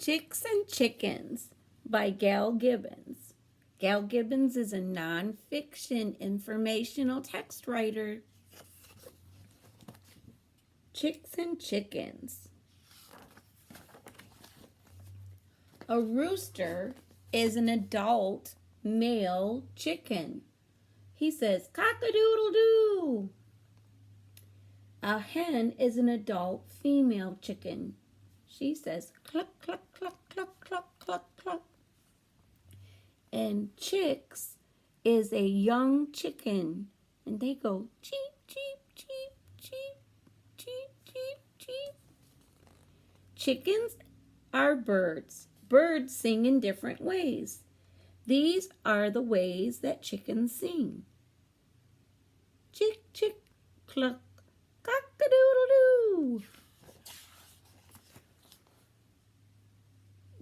Chicks and Chickens by Gail Gibbons. Gail Gibbons is a nonfiction informational text writer. Chicks and Chickens. A rooster is an adult male chicken. He says, cock-a-doodle-doo. A hen is an adult female chicken. She says, cluck, cluck, cluck, cluck, cluck, cluck, cluck. And chicks is a young chicken. And they go, cheep, cheep, cheep, cheep, cheep, cheep, cheep. Chickens are birds. Birds sing in different ways. These are the ways that chickens sing. Chick, chick, cluck, cock-a-doodle-doo.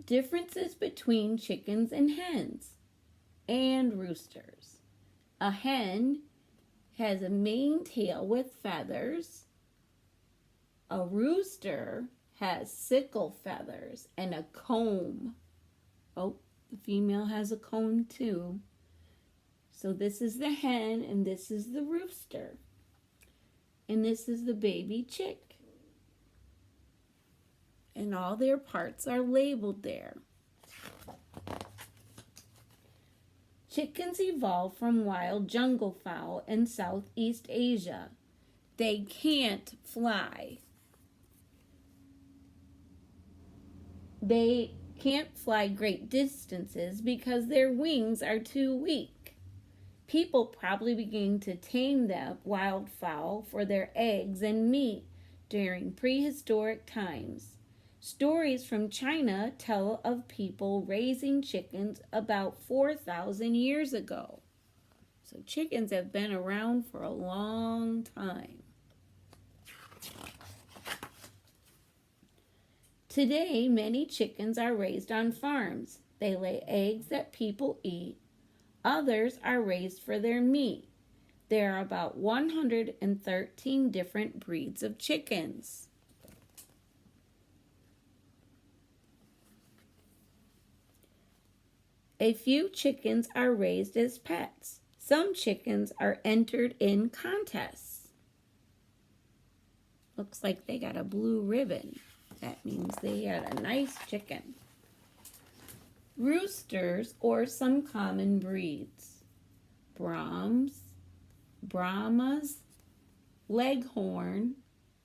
Differences between chickens and hens and roosters. A hen has a mane tail with feathers. A rooster has sickle feathers and a comb. Oh, the female has a comb too. So this is the hen and this is the rooster. And this is the baby chick. And all their parts are labeled there. Chickens evolved from wild jungle fowl in Southeast Asia. They can't fly. They can't fly great distances because their wings are too weak. People probably began to tame the wildfowl for their eggs and meat during prehistoric times. Stories from China tell of people raising chickens about 4,000 years ago. So chickens have been around for a long time. Today, many chickens are raised on farms. They lay eggs that people eat. Others are raised for their meat. There are about 113 different breeds of chickens. A few chickens are raised as pets. Some chickens are entered in contests. Looks like they got a blue ribbon. That means they had a nice chicken. Roosters, or some common breeds. Brahmas, Leghorn,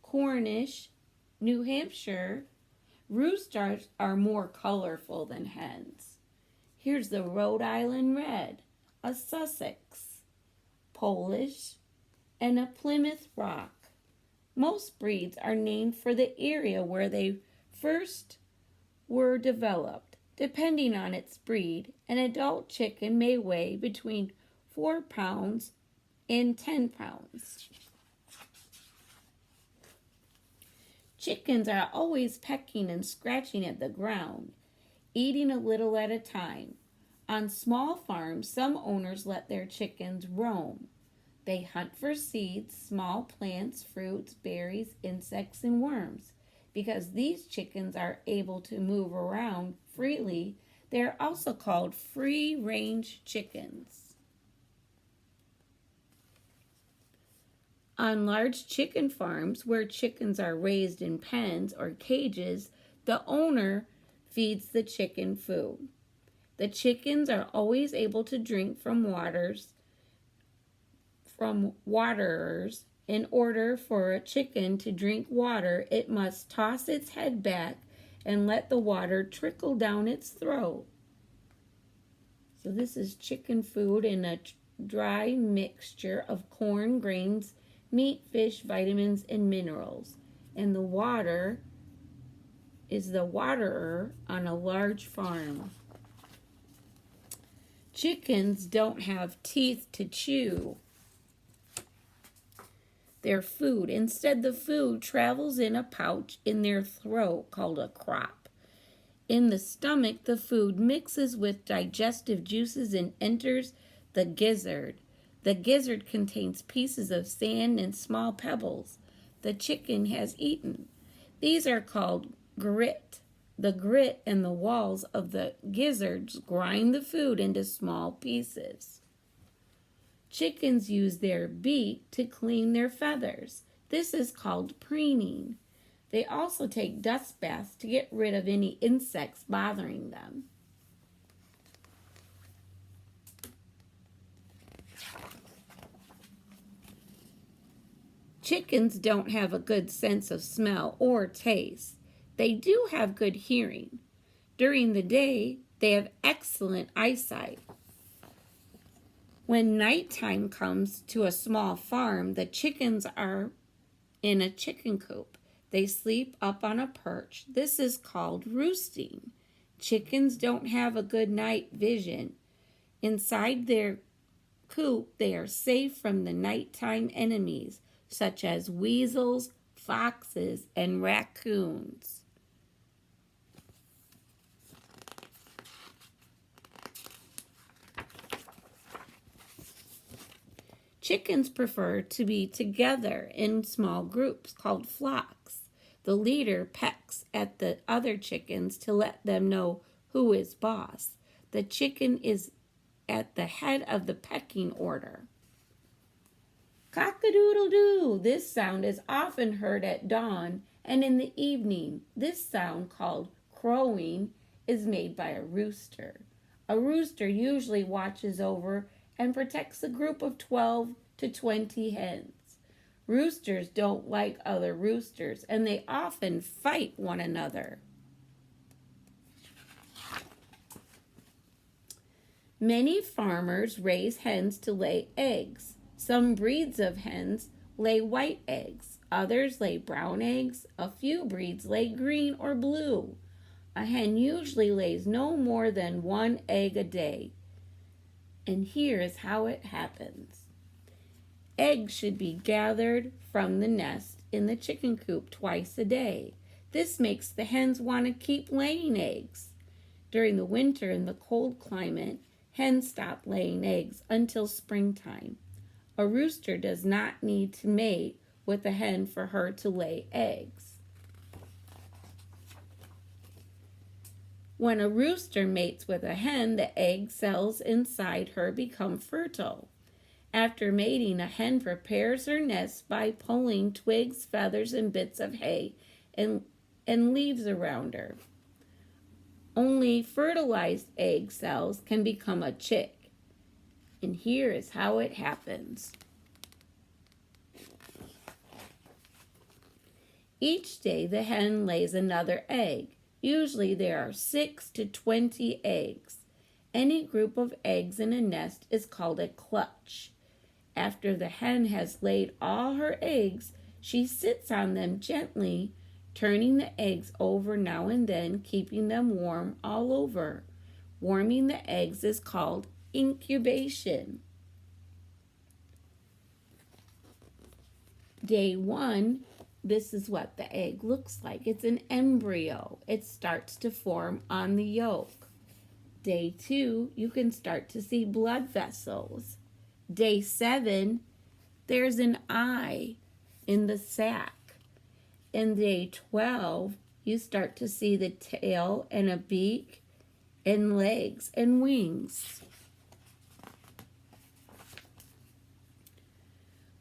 Cornish, New Hampshire. Roosters are more colorful than hens. Here's the Rhode Island Red, a Sussex, Polish, and a Plymouth Rock. Most breeds are named for the area where they first were developed. Depending on its breed, an adult chicken may weigh between 4 pounds and 10 pounds. Chickens are always pecking and scratching at the ground, eating a little at a time. On small farms, some owners let their chickens roam. They hunt for seeds, small plants, fruits, berries, insects, and worms. Because these chickens are able to move around freely, they are also called free-range chickens. On large chicken farms where chickens are raised in pens or cages, the owner feeds the chicken food. The chickens are always able to drink from waterers. In order for a chicken to drink water, it must toss its head back and let the water trickle down its throat. So this is chicken food in a dry mixture of corn, grains, meat, fish, vitamins, and minerals. And the water is the waterer on a large farm. Chickens don't have teeth to chew their food. Instead, the food travels in a pouch in their throat called a crop. In the stomach, the food mixes with digestive juices and enters the gizzard. The gizzard contains pieces of sand and small pebbles the chicken has eaten. These are called grit. The grit and the walls of the gizzards grind the food into small pieces. Chickens use their beak to clean their feathers. This is called preening. They also take dust baths to get rid of any insects bothering them. Chickens don't have a good sense of smell or taste. They do have good hearing. During the day, they have excellent eyesight. When nighttime comes to a small farm, the chickens are in a chicken coop. They sleep up on a perch. This is called roosting. Chickens don't have a good night vision. Inside their coop, they are safe from the nighttime enemies, such as weasels, foxes, and raccoons. Chickens prefer to be together in small groups called flocks. The leader pecks at the other chickens to let them know who is boss. The chicken is at the head of the pecking order. Cock-a-doodle-doo. This sound is often heard at dawn and in the evening. This sound, called crowing, is made by a rooster. A rooster usually watches over and protects a group of 12 to 20 hens. Roosters don't like other roosters, and they often fight one another. Many farmers raise hens to lay eggs. Some breeds of hens lay white eggs. Others lay brown eggs. A few breeds lay green or blue. A hen usually lays no more than one egg a day. And here is how it happens. Eggs should be gathered from the nest in the chicken coop twice a day. This makes the hens want to keep laying eggs. During the winter in the cold climate, hens stop laying eggs until springtime. A rooster does not need to mate with a hen for her to lay eggs. When a rooster mates with a hen, the egg cells inside her become fertile. After mating, a hen prepares her nest by pulling twigs, feathers, and bits of hay and leaves around her. Only fertilized egg cells can become a chick. And here is how it happens. Each day the hen lays another egg. Usually there are 6 to 20 eggs. Any group of eggs in a nest is called a clutch. After the hen has laid all her eggs, she sits on them gently, turning the eggs over now and then, keeping them warm all over. Warming the eggs is called incubation. Day 1, this is what the egg looks like. It's an embryo. It starts to form on the yolk. Day 2, you can start to see blood vessels. Day 7, there's an eye in the sac. In day 12, you start to see the tail and a beak and legs and wings.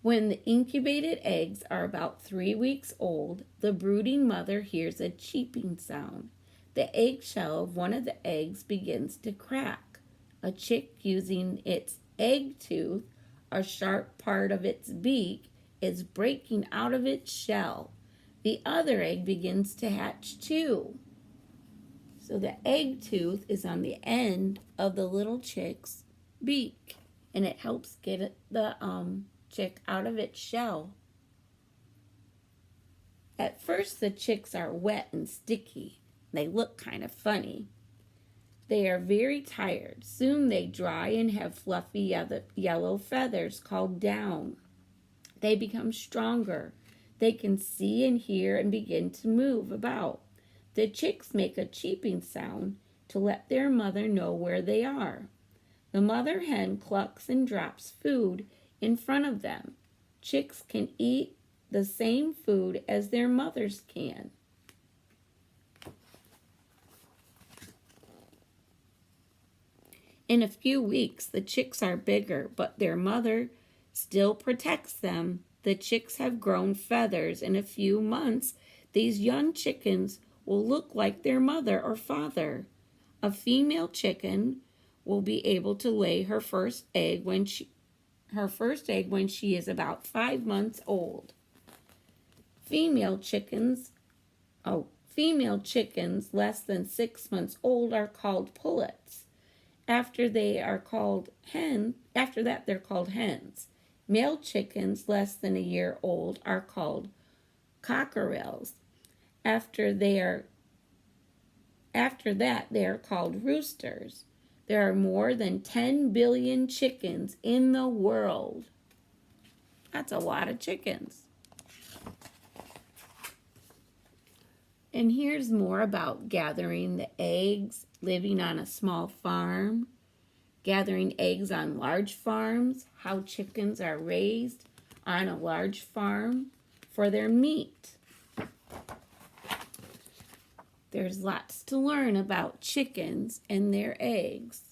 When the incubated eggs are about 3 weeks old, the brooding mother hears a cheeping sound. The eggshell of one of the eggs begins to crack. A chick, using its egg tooth, a sharp part of its beak, is breaking out of its shell. The other egg begins to hatch too. So the egg tooth is on the end of the little chick's beak, and it helps get the chick out of its shell. At first the chicks are wet and sticky. They look kind of funny. They are very tired. Soon they dry and have fluffy yellow feathers called down. They become stronger. They can see and hear and begin to move about. The chicks make a cheeping sound to let their mother know where they are. The mother hen clucks and drops food in front of them. Chicks can eat the same food as their mothers can. In a few weeks, the chicks are bigger, but their mother still protects them. The chicks have grown feathers. In a few months, these young chickens will look like their mother or father. A female chicken will be able to lay her first egg when she is about 5 months old. Female chickens less than 6 months old are called pullets. After that, they're called hens. Male chickens less than a year old are called cockerels. After that, they are called roosters. There are more than 10 billion chickens in the world. That's a lot of chickens. And here's more about gathering the eggs, living on a small farm, gathering eggs on large farms, how chickens are raised on a large farm for their meat. There's lots to learn about chickens and their eggs.